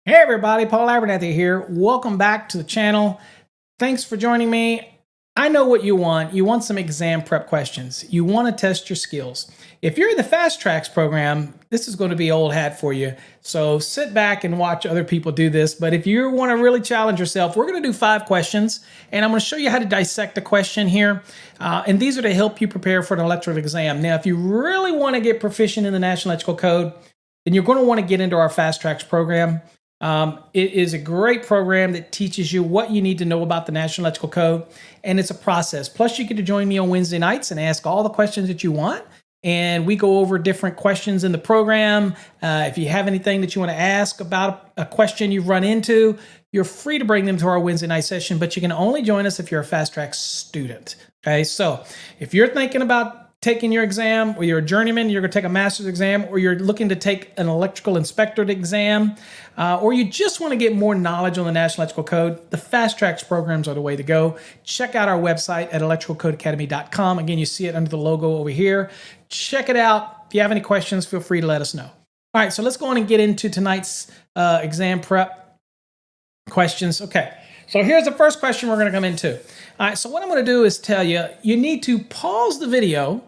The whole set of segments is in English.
Hey everybody, Paul Abernathy here. Welcome back to the channel. Thanks for joining me. I know what you want. You want some exam prep questions. You want to test your skills. If you're in the Fast Tracks program, this is going to be old hat for you. So sit back and watch other people do this. But if you want to really challenge yourself, we're going to do 5 questions. And I'm going to show you how to dissect a question here. And these are to help you prepare for an electrical exam. Now, if you really want to get proficient in the National Electrical Code, then you're going to want to get into our Fast Tracks program. It is a great program that teaches you what you need to know about the National Electrical Code, and it's a process. Plus, you get to join me on Wednesday nights and ask all the questions that you want, and we go over different questions in the program. If you have anything that you want to ask about a question you've run into, you're free to bring them to our Wednesday night session, but you can only join us if you're a Fast Track student. Okay, so if you're thinking about taking your exam, or you're a journeyman, you're going to take a master's exam, or you're looking to take an electrical inspector exam, or you just want to get more knowledge on the National Electrical Code, the Fast Tracks programs are the way to go. Check out our website at electricalcodeacademy.com. Again, you see it under the logo over here. Check it out. If you have any questions, feel free to let us know. All right, so let's go on and get into tonight's exam prep questions. Okay, so here's the first question we're going to come into. All right, so what I'm going to do is tell you, you need to pause the video,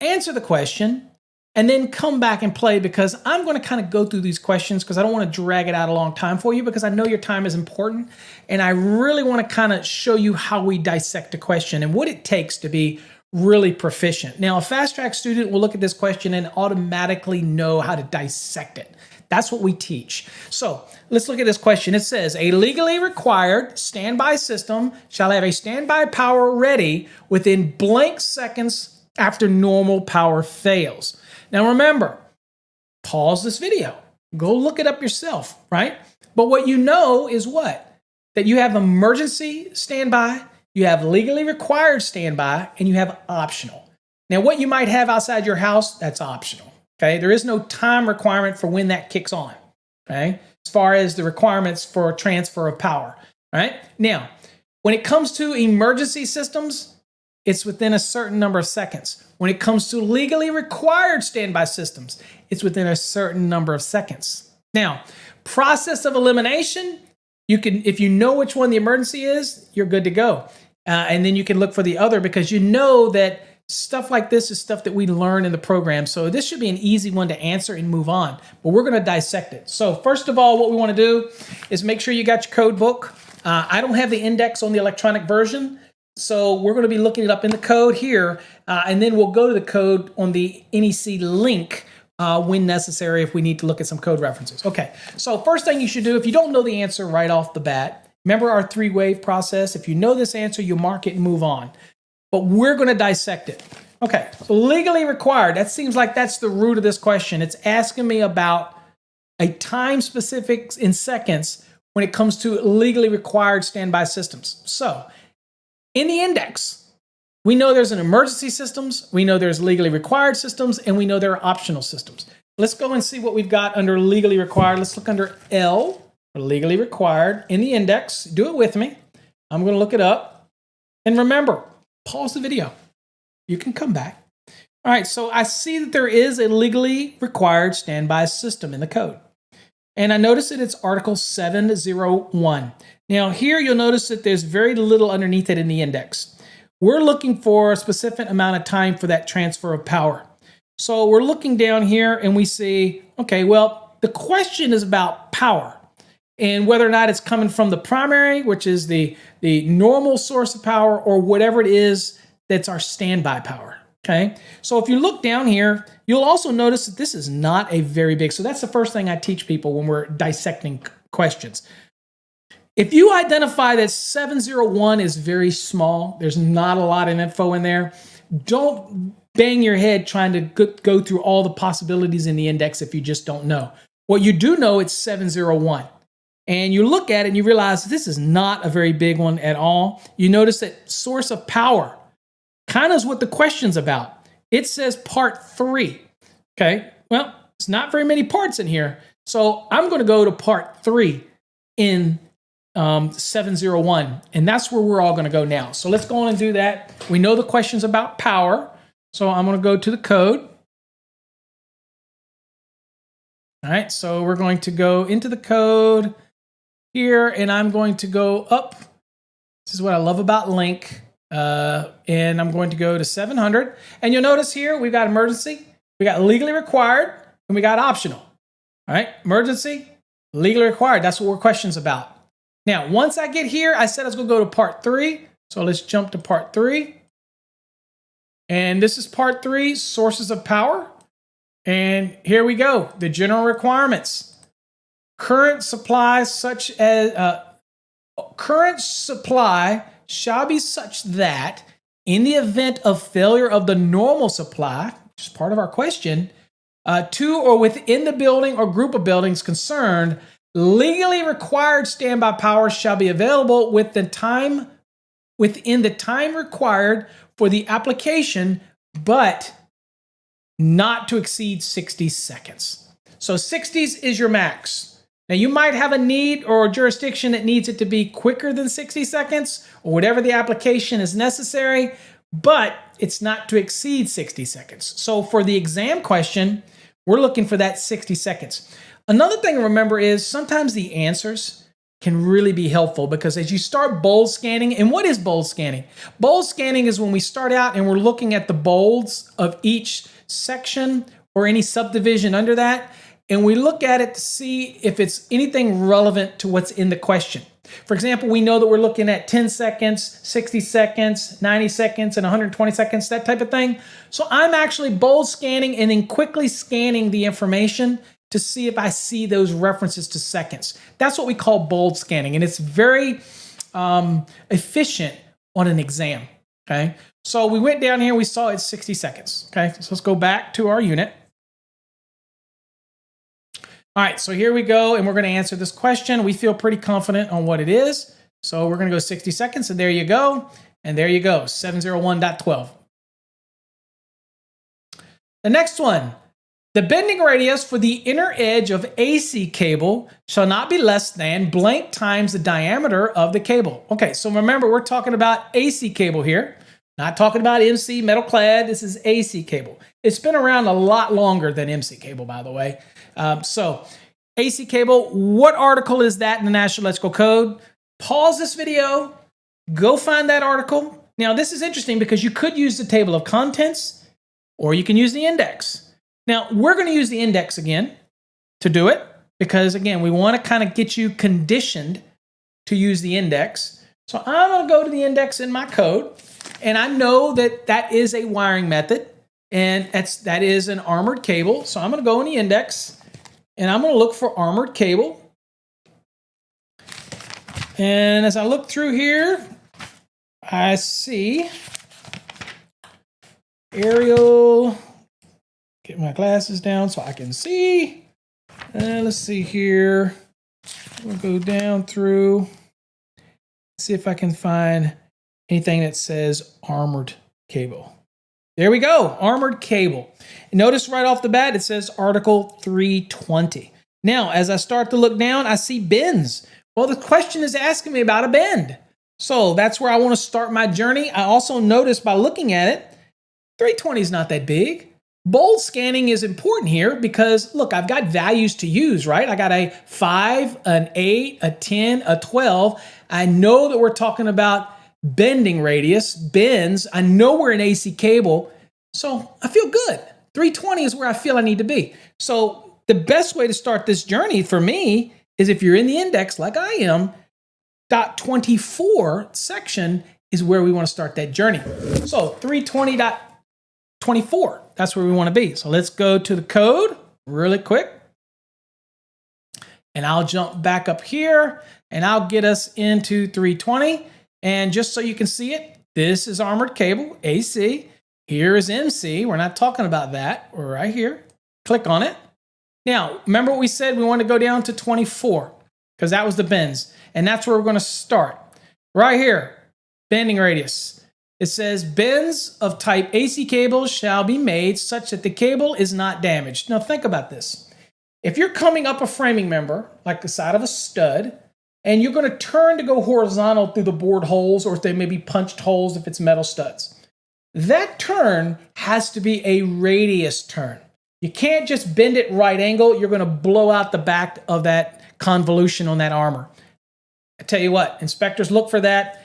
answer the question, and then come back and play, because I'm going to kind of go through these questions because I don't want to drag it out a long time for you, because I know your time is important, and I really want to kind of show you how we dissect a question and what it takes to be really proficient. Now, a Fast Track student will look at this question and automatically know how to dissect it. That's what we teach. So let's look at this question. It says, a legally required standby system shall have a standby power ready within blank seconds after normal power fails. Now remember, pause this video. Go look it up yourself, right? But what you know is what? That you have emergency standby, you have legally required standby, and you have optional. Now what you might have outside your house, that's optional. Okay, there is no time requirement for when that kicks on. Okay, as far as the requirements for transfer of power. Right now, when it comes to emergency systems, it's within a certain number of seconds. When it comes to legally required standby systems, it's within a certain number of seconds. Now, process of elimination, you can, if you know which one the emergency is, you're good to go. And then you can look for the other, because you know that stuff like this is stuff that we learn in the program. So this should be an easy one to answer and move on. But we're going to dissect it. So first of all, what we want to do is make sure you got your code book. I don't have the index on the electronic version, so we're going to be looking it up in the code here, and then we'll go to the code on the NEC link when necessary if we need to look at some code references. Okay, so first thing you should do, if you don't know the answer right off the bat, remember our 3-wave process. If you know this answer, you mark it and move on. But we're going to dissect it. Okay, so legally required, that seems like that's the root of this question. It's asking me about a time specific in seconds when it comes to legally required standby systems. So in the index, we know there's an emergency systems, we know there's legally required systems, and we know there are optional systems. Let's go and see what we've got under legally required. Let's look under L, legally required, in the index. Do it with me. I'm going to look it up. And remember, pause the video. You can come back. All right, so I see that there is a legally required standby system in the code. And I notice that it's Article 701. Now here you'll notice that there's very little underneath it in the index. We're looking for a specific amount of time for that transfer of power. So we're looking down here and we see, okay, well, the question is about power and whether or not it's coming from the primary, which is the normal source of power, or whatever it is that's our standby power. Okay, so if you look down here, you'll also notice that this is not a very big, so that's the first thing I teach people when we're dissecting questions. If you identify that 701 is very small, there's not a lot of info in there, don't bang your head trying to go through all the possibilities in the index if you just don't know. What you do know, it's 701. And you look at it and you realize this is not a very big one at all. You notice that source of power kind of is what the question's about. It says part 3. Okay, well, it's not very many parts in here. So I'm going to go to part 3 in 701, and that's where we're all going to go now. So let's go on and do that. We know the question's about power, so I'm going to go to the code. All right, so we're going to go into the code here, and I'm going to go up. This is what I love about Link. And I'm going to go to 700. And you'll notice here, we've got emergency, we got legally required, and we got optional. All right, emergency, legally required. That's what we're questions about. Now, once I get here, I said I was going to go to part 3. So let's jump to part 3. And this is part 3, sources of power. And here we go, the general requirements. Current supply such as current supply shall be such that in the event of failure of the normal supply, which is part of our question, to or within the building or group of buildings concerned, legally required standby power shall be available within the time required for the application, but not to exceed 60 seconds. So 60s is your max. Now, you might have a need or a jurisdiction that needs it to be quicker than 60 seconds or whatever the application is necessary, but it's not to exceed 60 seconds. So for the exam question, we're looking for that 60 seconds. Another thing to remember is sometimes the answers can really be helpful because as you start bold scanning, and what is bold scanning? Bold scanning is when we start out and we're looking at the bolds of each section or any subdivision under that, and we look at it to see if it's anything relevant to what's in the question. For example, we know that we're looking at 10 seconds, 60 seconds, 90 seconds, and 120 seconds, that type of thing. So I'm actually bold scanning and then quickly scanning the information to see if I see those references to seconds. That's what we call bold scanning, and it's very efficient on an exam, okay? So we went down here, we saw it's 60 seconds, okay? So let's go back to our unit. All right, so here we go, and we're going to answer this question. We feel pretty confident on what it is. So we're going to go 60 seconds, and there you go. And there you go, 701.12. The next one, the bending radius for the inner edge of AC cable shall not be less than blank times the diameter of the cable. Okay, so remember, we're talking about AC cable here, not talking about MC metal clad. This is AC cable. It's been around a lot longer than MC cable, by the way. So AC cable, what article is that in the National Electrical Code? Pause this video, go find that article. Now, this is interesting because you could use the table of contents or you can use the index. Now, we're going to use the index again to do it because, again, we want to kind of get you conditioned to use the index. So I'm going to go to the index in my code, and I know that that is a wiring method, and that is an armored cable. So I'm going to go in the index, and I'm going to look for armored cable. And as I look through here, I see aerial. Get my glasses down so I can see. Let's see here. We'll go down through. See if I can find anything that says armored cable. There we go, armored cable. Notice right off the bat, it says Article 320. Now, as I start to look down, I see bends. Well, the question is asking me about a bend. So that's where I want to start my journey. I also notice by looking at it, 320 is not that big. Bold scanning is important here because, look, I've got values to use, right? I got a 5, an 8, a 10, a 12. I know that we're talking about bending radius, bends. I know we're in AC cable, so I feel good. 320 is where I feel I need to be. So the best way to start this journey for me is if you're in the index like I am, .24 section is where we want to start that journey. So 320.24, that's where we want to be. So let's go to the code really quick. And I'll jump back up here and I'll get us into 320. And just so you can see it, this is armored cable, AC. Here is MC. We're not talking about that. We're right here. Click on it. Now, remember what we said? We want to go down to 24 because that was the bends. And that's where we're going to start. Right here, bending radius. It says bends of type AC cables shall be made such that the cable is not damaged. Now, think about this. If you're coming up a framing member, like the side of a stud, and you're going to turn to go horizontal through the bored holes, or if they may be punched holes if it's metal studs. That turn has to be a radius turn. You can't just bend it right angle. You're going to blow out the back of that convolution on that armor. I tell you what, inspectors look for that.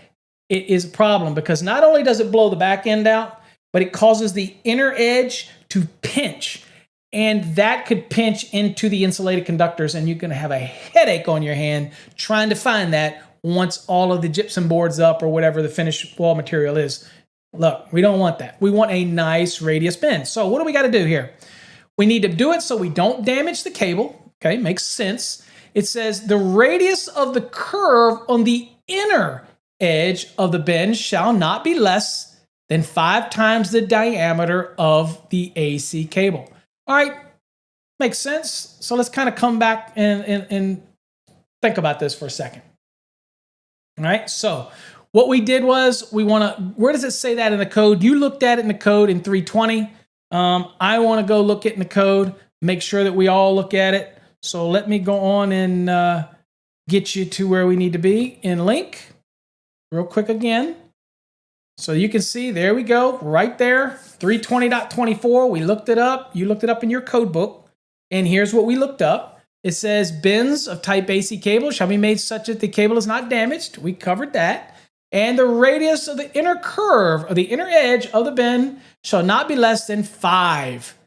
It is a problem because not only does it blow the back end out, but it causes the inner edge to pinch. And that could pinch into the insulated conductors, and you're going to have a headache on your hand trying to find that once all of the gypsum board's up or whatever the finished wall material is. Look, we don't want that. We want a nice radius bend. So what do we got to do here? We need to do it so we don't damage the cable. Okay, makes sense. It says the radius of the curve on the inner edge of the bend shall not be less than 5 times the diameter of the AC cable. All right, makes sense. So let's kind of come back and think about this for a second. All right, so what we did was we want to, where does it say that in the code? You looked at it in the code in 320. I want to go look it in the code, make sure that we all look at it. So let me go on and get you to where we need to be in link real quick again. So you can see, there we go, right there, 320.24. We looked it up. You looked it up in your code book. And here's what we looked up. It says bends of type AC cable shall be made such that the cable is not damaged. We covered that. And the radius of the inner curve or the inner edge of the bend shall not be less than 5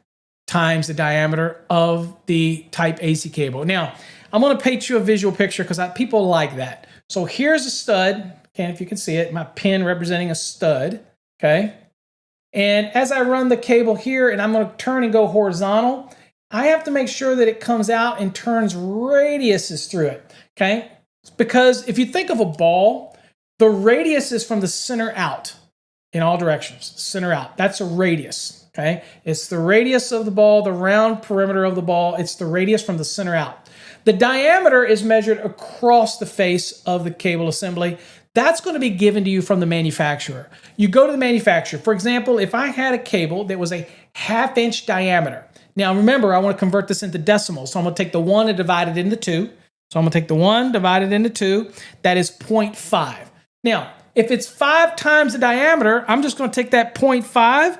times the diameter of the type AC cable. Now, I'm going to paint you a visual picture because people like that. So here's a stud. Okay, if you can see it, my pin representing a stud. Okay. And as I run the cable here and I'm going to turn and go horizontal, I have to make sure that it comes out and turns radiuses through it. Okay. Because if you think of a ball, the radius is from the center out in all directions, center out. That's a radius. Okay. It's the radius of the ball, the round perimeter of the ball. It's the radius from the center out. The diameter is measured across the face of the cable assembly. That's going to be given to you from the manufacturer. You go to the manufacturer. For example, if I had a cable that was a 1/2 inch diameter. Now remember, I want to convert this into decimals. So I'm going to take the 1 and divide it into 2. So I'm going to take the 1 divided into 2. That is 0.5. Now, if it's 5 times the diameter, I'm just going to take that 0.5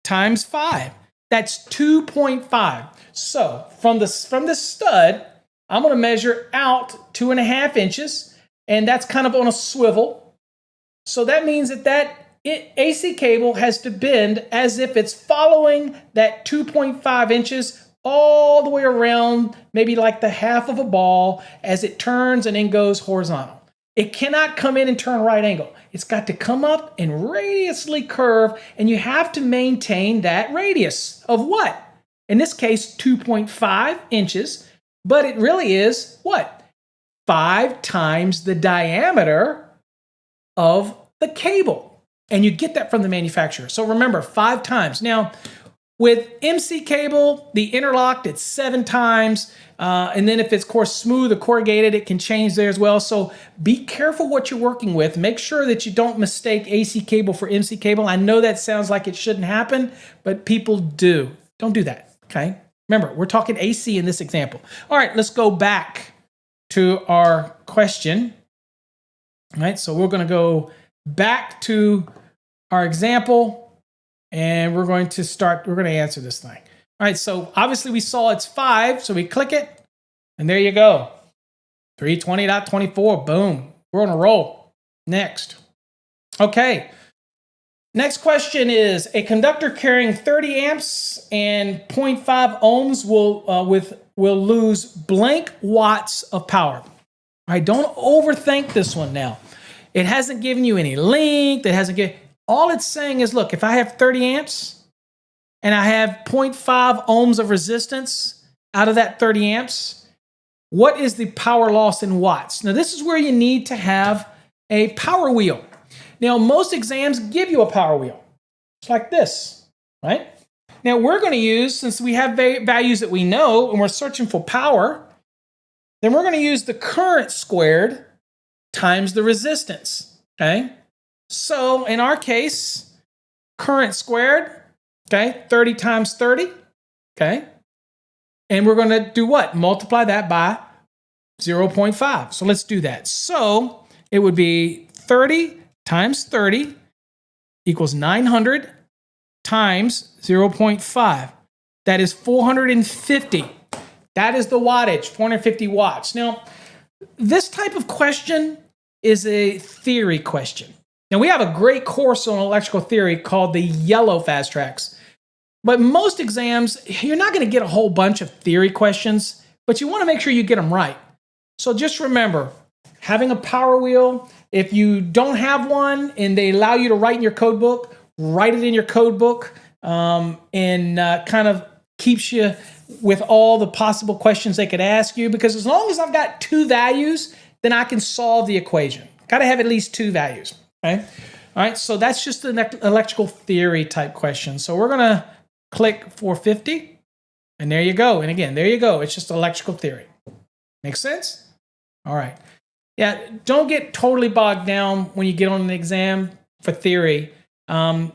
times 5. That's 2.5. So from the stud, I'm going to measure out 2.5 inches. And that's kind of on a swivel. So that means that AC cable has to bend as if it's following that 2.5 inches all the way around, maybe like the half of a ball, as it turns and then goes horizontal. It cannot come in and turn right angle. It's got to come up and radiusly curve, and you have to maintain that radius of what? In this case, 2.5 inches, but it really is what? 5 times the diameter of the cable. And you get that from the manufacturer. So remember, 5 times. Now, with MC cable, the interlocked, it's 7 times. And then if it's, of course, smooth or corrugated, it can change there as well. So be careful what you're working with. Make sure that you don't mistake AC cable for MC cable. I know that sounds like it shouldn't happen, but people do. Don't do that, okay? Remember, we're talking AC in this example. All right, let's go back to our question. All right, so we're going to go back to our example, and we're going to answer this thing. All right, so obviously we saw it's 5, so we click it, and there you go. 320.24, boom. We're on a roll. Next. Okay. Next question is, a conductor carrying 30 amps and 0.5 ohms will lose blank watts of power. All right, don't overthink this one now. It hasn't given you any length. All it's saying is, look, if I have 30 amps and I have 0.5 ohms of resistance out of that 30 amps, what is the power loss in watts? Now, this is where you need to have a power wheel. Now, most exams give you a power wheel. It's like this, right? Now, we're going to use, since we have values that we know and we're searching for power, then we're going to use the current squared times the resistance, okay? So, in our case, current squared, okay, 30 times 30, okay? And we're going to do what? Multiply that by 0.5. So, let's do that. So, it would be 30 times 30 equals 900 times 0.5. That is 450. That is the wattage, 450 watts. Now, this type of question is a theory question. Now, we have a great course on electrical theory called the Yellow Fast Tracks. But most exams, you're not going to get a whole bunch of theory questions, but you want to make sure you get them right. So just remember, having a power wheel, if you don't have one and they allow you to write in your code book, write it in your code book, and kind of keeps you with all the possible questions they could ask you, because as long as I've got two values, then I can solve the equation. Got to have at least two values, okay? All right, so that's just an electrical theory type question. So we're going to click 450, and there you go. And again, there you go. It's just electrical theory. Make sense? All right. Yeah, don't get totally bogged down when you get on an exam for theory.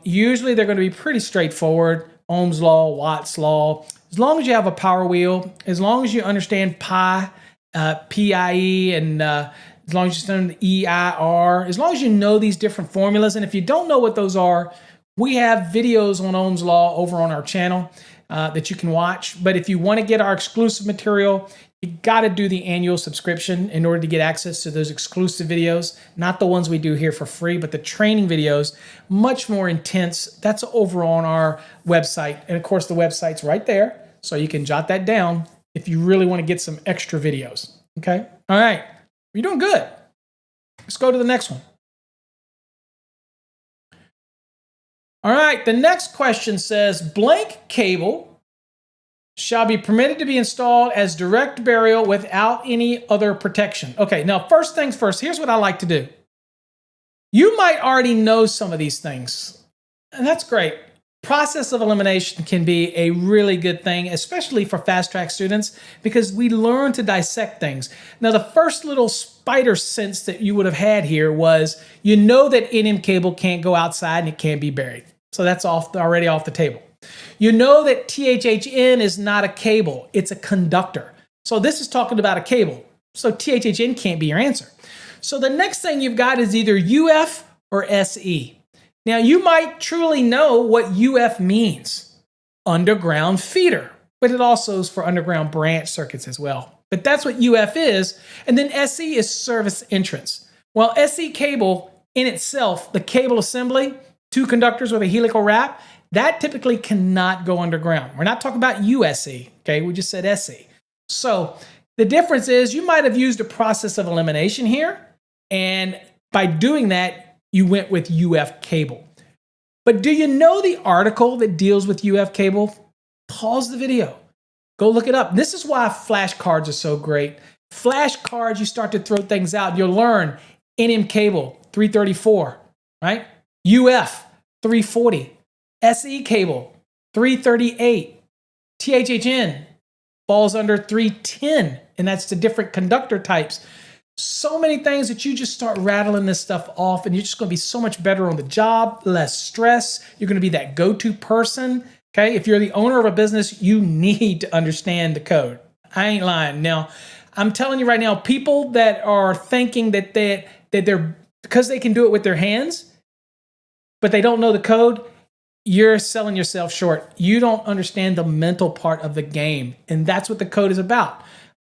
Usually they're going to be pretty straightforward. Ohm's law, Watt's law. As long as you have a power wheel, as long as you understand pi, PIE, and as long as you understand EIR, as long as you know these different formulas, and if you don't know what those are, we have videos on Ohm's law over on our channel that you can watch. But if you want to get our exclusive material, you got to do the annual subscription in order to get access to those exclusive videos, not the ones we do here for free, but the training videos, much more intense. That's over on our website. And of course, the website's right there, so you can jot that down if you really want to get some extra videos. Okay? All right. You're doing good. Let's go to the next one. All right. The next question says, blank cable shall be permitted to be installed as direct burial without any other protection. Okay, now first things first, here's what I like to do. You might already know some of these things, and that's great. Process of elimination can be a really good thing, especially for fast track students, because we learn to dissect things. Now, the first little spider sense that you would have had here was, you know that NM cable can't go outside and it can't be buried. So that's already off the table. You know that THHN is not a cable, it's a conductor. So this is talking about a cable. So THHN can't be your answer. So the next thing you've got is either UF or SE. Now you might truly know what UF means, underground feeder, but it also is for underground branch circuits as well. But that's what UF is. And then SE is service entrance. Well, SE cable in itself, the cable assembly, two conductors with a helical wrap, that typically cannot go underground. We're not talking about USE, okay? We just said SE. So the difference is you might have used a process of elimination here, and by doing that, you went with UF cable. But do you know the article that deals with UF cable? Pause the video. Go look it up. This is why flashcards are so great. Flashcards, you start to throw things out. You'll learn NM cable, 334, right? UF, 340. SE cable, 338. THHN falls under 310, and that's the different conductor types. So many things that you just start rattling this stuff off, and you're just going to be so much better on the job, less stress. You're going to be that go-to person, okay? If you're the owner of a business, you need to understand the code. I ain't lying. Now, I'm telling you right now, people that are thinking that they're because they can do it with their hands, but they don't know the code, you're selling yourself short. You don't understand the mental part of the game, and that's what the code is about.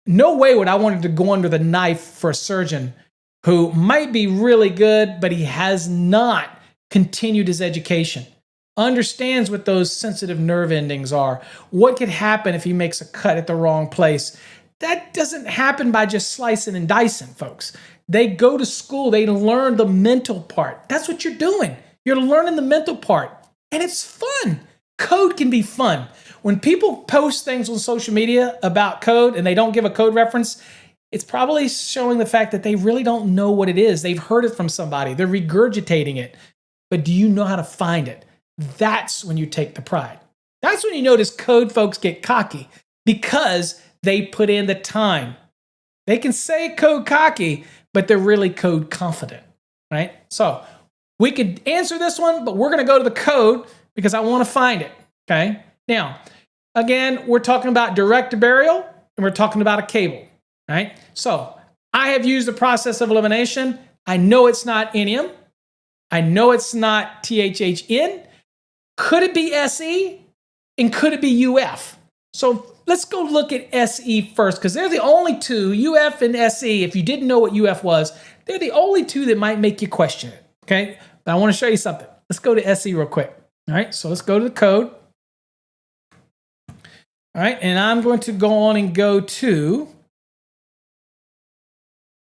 No way would I want to go under the knife for a surgeon who might be really good, but he has not continued his education, understands what those sensitive nerve endings are, what could happen if he makes a cut at the wrong place. That doesn't happen by just slicing and dicing, folks. They go to school, they learn the mental part. That's what you're doing. You're learning the mental part. And it's fun. Code can be fun. When people post things on social media about code and they don't give a code reference, it's probably showing the fact that they really don't know what it is. They've heard it from somebody. They're regurgitating it. But do you know how to find it? That's when you take the pride. That's when you notice code folks get cocky, because they put in the time. They can say code cocky, but they're really code confident, right? So we could answer this one, but we're going to go to the code because I want to find it, okay? Now, again, we're talking about direct burial, and we're talking about a cable, right? So I have used the process of elimination. I know it's not NM. I know it's not THHN. Could it be SE? And could it be UF? So let's go look at SE first, because they're the only two, UF and SE. If you didn't know what UF was, they're the only two that might make you question it, okay? But I want to show you something. Let's go to SE real quick. All right, so let's go to the code. All right, and I'm going to go on and go to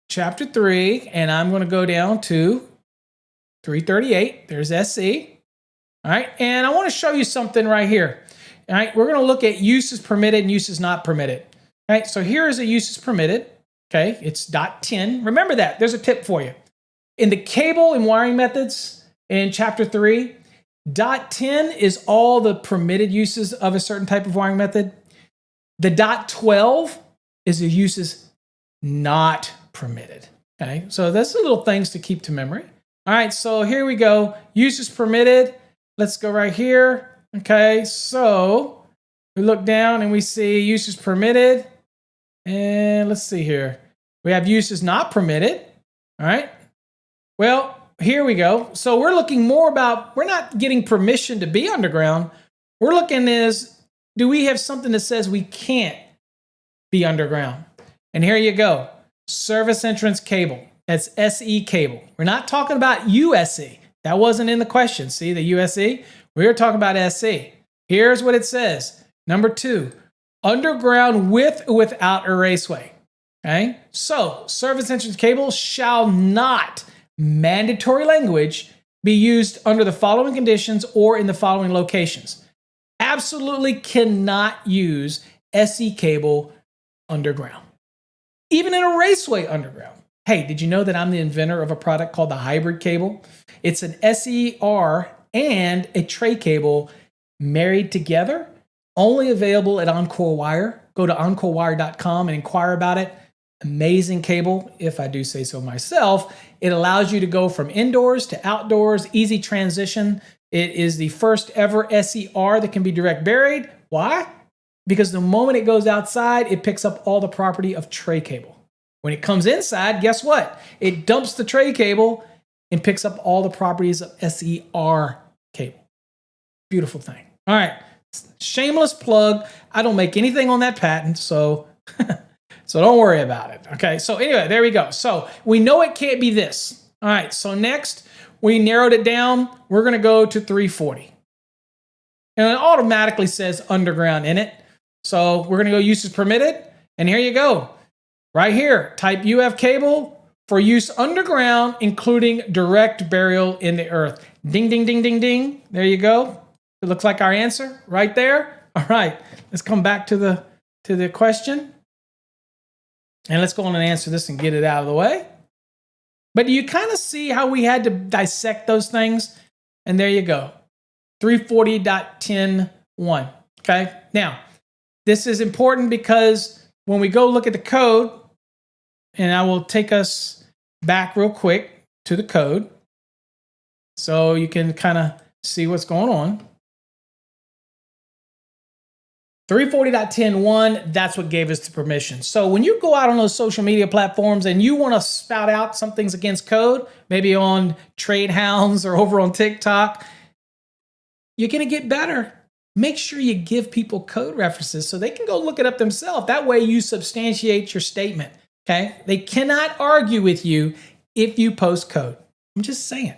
chapter 3, and I'm going to go down to 338. There's SE. All right, and I want to show you something right here. All right, we're going to look at uses permitted and uses not permitted. All right, so here is a uses permitted. Okay, it's .10. Remember that. There's a tip for you. In the cable and wiring methods in chapter 3, .10 is all the permitted uses of a certain type of wiring method. The .12 is the uses not permitted. Okay, so that's the little things to keep to memory. All right, so here we go. Uses permitted. Let's go right here. Okay, so we look down and we see uses permitted. And let's see here. We have uses not permitted. All right. Well, here we go. So we're looking more about, we're not getting permission to be underground. We're looking is, do we have something that says we can't be underground? And here you go. Service entrance cable. That's SE cable. We're not talking about USE. That wasn't in the question. See the USE? We're talking about SE. Here's what it says. Number 2, underground with or without a raceway. Okay? So, service entrance cable shall not, mandatory language, be used under the following conditions or in the following locations. Absolutely cannot use SE cable underground. Even in a raceway underground. Hey, did you know that I'm the inventor of a product called the hybrid cable? It's an SER and a tray cable married together, only available at Encore Wire. Go to encorewire.com and inquire about it. Amazing cable, if I do say so myself. It allows you to go from indoors to outdoors, easy transition. It is the first ever SER that can be direct buried. Why? Because the moment it goes outside, it picks up all the property of tray cable. When it comes inside, guess what? It dumps the tray cable and picks up all the properties of SER cable. Beautiful thing. All right, shameless plug. I don't make anything on that patent, so so don't worry about it. Okay, so anyway, there we go. So we know it can't be this. All right, so next we narrowed it down. We're going to go to 340. And it automatically says underground in it. So we're going to go uses permitted. And here you go. Right here, type UF cable for use underground, including direct burial in the earth. Ding, ding, ding, ding, ding. There you go. It looks like our answer right there. All right, let's come back to the question. And let's go on and answer this and get it out of the way. But you kind of see how we had to dissect those things. And there you go. 340.10.1. Okay, now this is important because when we go look at the code, and I will take us back real quick to the code so you can kind of see what's going on. 340.10.1, that's what gave us the permission. So when you go out on those social media platforms and you want to spout out some things against code, maybe on Trade Hounds or over on TikTok, you're going to get better. Make sure you give people code references so they can go look it up themselves. That way you substantiate your statement. Okay? They cannot argue with you if you post code. I'm just saying.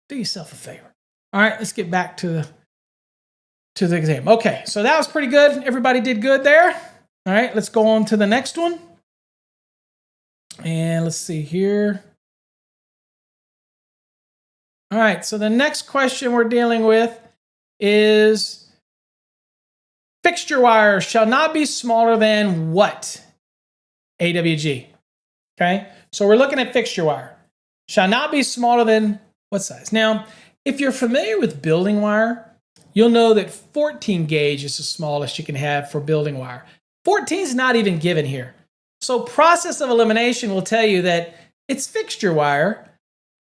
Do yourself a favor. All right, let's get back to the exam. Okay, so that was pretty good. Everybody did good there. All right, let's go on to the next one. And let's see here. All right, so the next question we're dealing with is fixture wire shall not be smaller than what? AWG. Okay, so we're looking at fixture wire. Shall not be smaller than what size? Now, if you're familiar with building wire, you'll know that 14 gauge is the smallest you can have for building wire. 14 is not even given here. So process of elimination will tell you that it's fixture wire.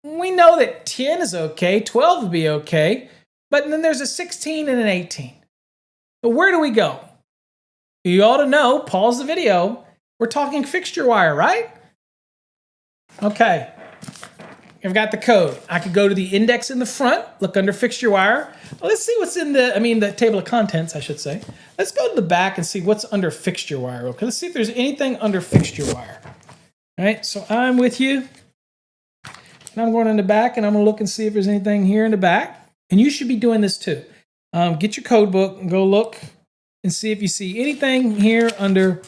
We know that 10 is okay, 12 would be okay, but then there's a 16 and an 18. But where do we go? You ought to know, pause the video. We're talking fixture wire, right? Okay. I've got the code. I could go to the index in the front, look under fixture wire. Well, let's see what's in the table of contents, I should say. Let's go to the back and see what's under fixture wire. Okay, let's see if there's anything under fixture wire. All right, so I'm with you. And I'm going in the back and I'm gonna look and see if there's anything here in the back. And you should be doing this too. Get your code book and go look and see if you see anything here under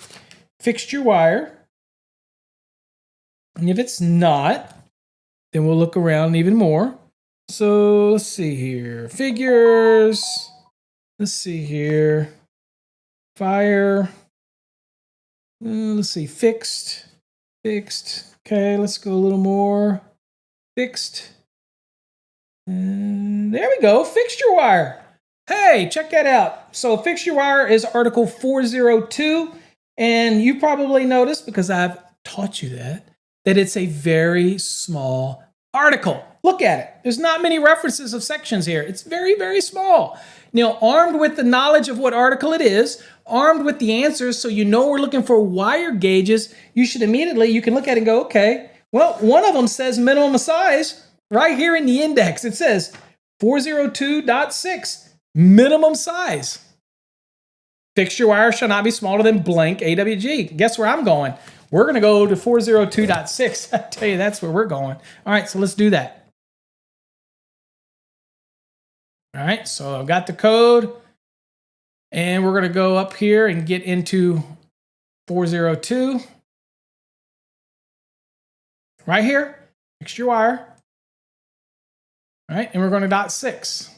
fixture wire. And if it's not, then we'll look around even more. So let's see here. Figures. Let's see here. Fire. Let's see. Fixed. Fixed. Okay, let's go a little more. Fixed. And there we go. Fixture wire. Hey, check that out. So fixture wire is article 402. And you probably noticed, because I've taught you that it's a very small article. Look at it. There's not many references of sections here. It's very, very small. Now, armed with the knowledge of what article it is, armed with the answers, so you know we're looking for wire gauges, you can look at it and go, okay, well, one of them says minimum size right here in the index. It says 402.6, minimum size. Fixture wire shall not be smaller than blank AWG. Guess where I'm going? We're going to go to 402.6. I tell you, that's where we're going. All right, so let's do that. All right, so I've got the code. And we're going to go up here and get into 402. Right here, fixture wire. All right, and we're going to .6.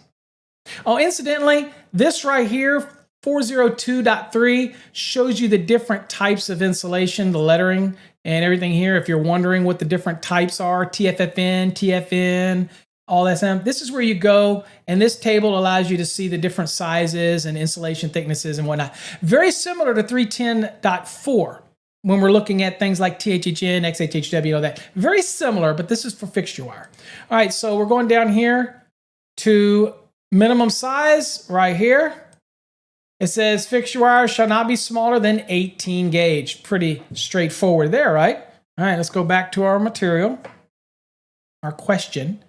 Oh, incidentally, this right here, 402.3 shows you the different types of insulation, the lettering and everything here. If you're wondering what the different types are, TFFN, TFN, all that stuff, this is where you go. And this table allows you to see the different sizes and insulation thicknesses and whatnot. Very similar to 310.4 when we're looking at things like THHN, XHHW, all that. Very similar, but this is for fixture wire. All right, so we're going down here to minimum size right here. It says fixture wire shall not be smaller than 18 gauge. Pretty straightforward there, right? All right, let's go back to our material, our question.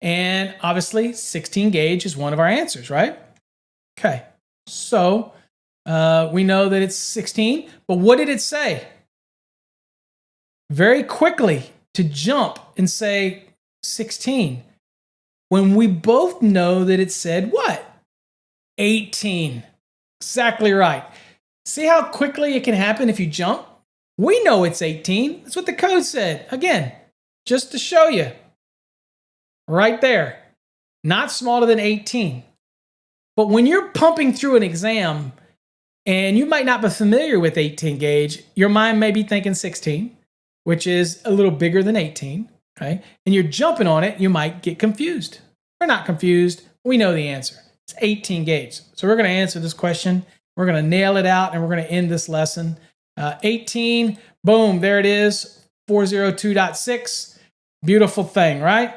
And obviously 16 gauge is one of our answers, right? Okay, so we know that it's 16, but what did it say? Very quickly to jump and say 16, when we both know that it said what? 18. Exactly right. See how quickly it can happen if you jump? We know it's 18. That's what the code said. Again, just to show you. Right there. Not smaller than 18. But when you're pumping through an exam and you might not be familiar with 18 gauge, your mind may be thinking 16, which is a little bigger than 18. Okay? And you're jumping on it, you might get confused. We're not confused. We know the answer. It's 18 gauge. So we're going to answer this question. We're going to nail it out and we're going to end this lesson. 18, boom, there it is. 402.6. Beautiful thing, right?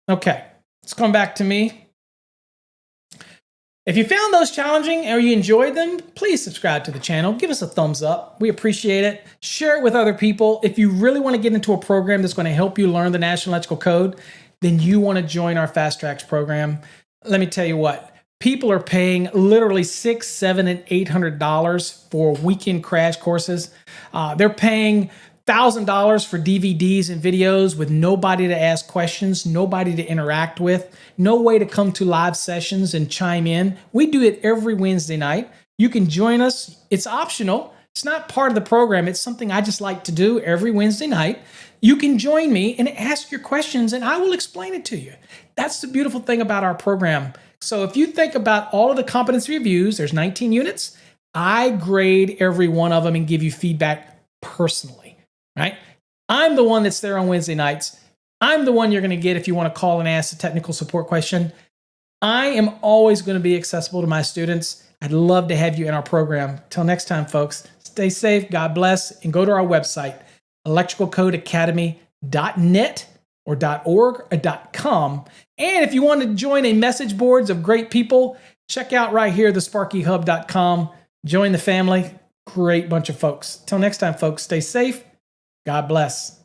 Okay, let's come back to me. If you found those challenging or you enjoyed them, please subscribe to the channel. Give us a thumbs up. We appreciate it. Share it with other people. If you really want to get into a program that's going to help you learn the National Electrical Code, then you want to join our Fast Tracks program. Let me tell you what. People are paying literally $600, $700, and $800 for weekend crash courses. They're paying $1,000 for DVDs and videos with nobody to ask questions, nobody to interact with, no way to come to live sessions and chime in. We do it every Wednesday night. You can join us. It's optional. It's not part of the program. It's something I just like to do every Wednesday night. You can join me and ask your questions and I will explain it to you. That's the beautiful thing about our program. So if you think about all of the competency reviews, there's 19 units. I grade every one of them and give you feedback personally, right? I'm the one that's there on Wednesday nights. I'm the one you're going to get if you want to call and ask a technical support question. I am always going to be accessible to my students. I'd love to have you in our program. Till next time, folks, stay safe, God bless, and go to our website, electricalcodeacademy.net or .org or .com. And if you want to join a message boards of great people, check out right here, thesparkyhub.com. Join the family. Great bunch of folks. Till next time, folks, stay safe. God bless.